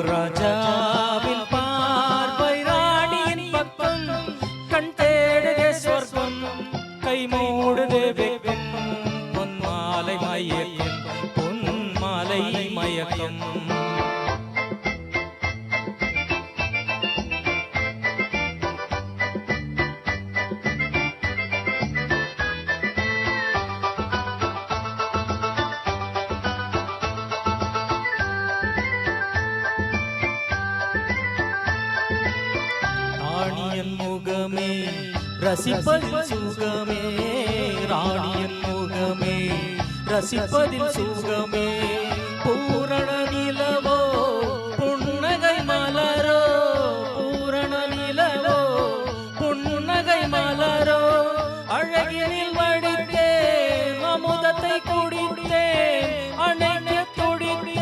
ராஜாவின் பார்வை ராணியின் பக்கம், கண் தேடுதே சொர்க்கம், கை மூடுதே வெக்கம், பொன் மாலை மயக்கம், பொன் மாலை மயக்கம். ராணியன் முகமே ரசிப்பதில் சுகமே, ராணியன் முகமே ரசிப்பதில் சுகமே, பூரண நிலவோ புன்னகை மலரோ, பூரண நிலவோ புன்னகை மலரோ, அழகினில் வடித்தேன் அமுதத்தை குடித்தேன், அணைக்க துடித்தேன்.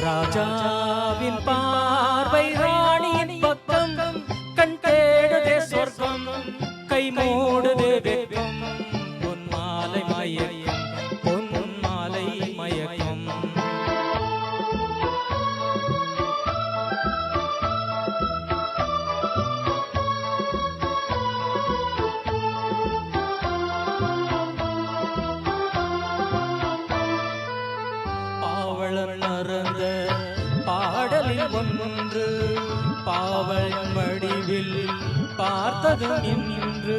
ராஜாவின் பார்வை ராணியின் பக்கம், கண் தேடுதே சொர்க்கம், கை மூடுதே வெக்கம், பொன் மாலை மயக்கம், பொன் மாலை மயக்கம். பாவலன் மறந்த பாடலில் ஒன்று, பாவல் வடிவில் பார்த்ததும் இன்று,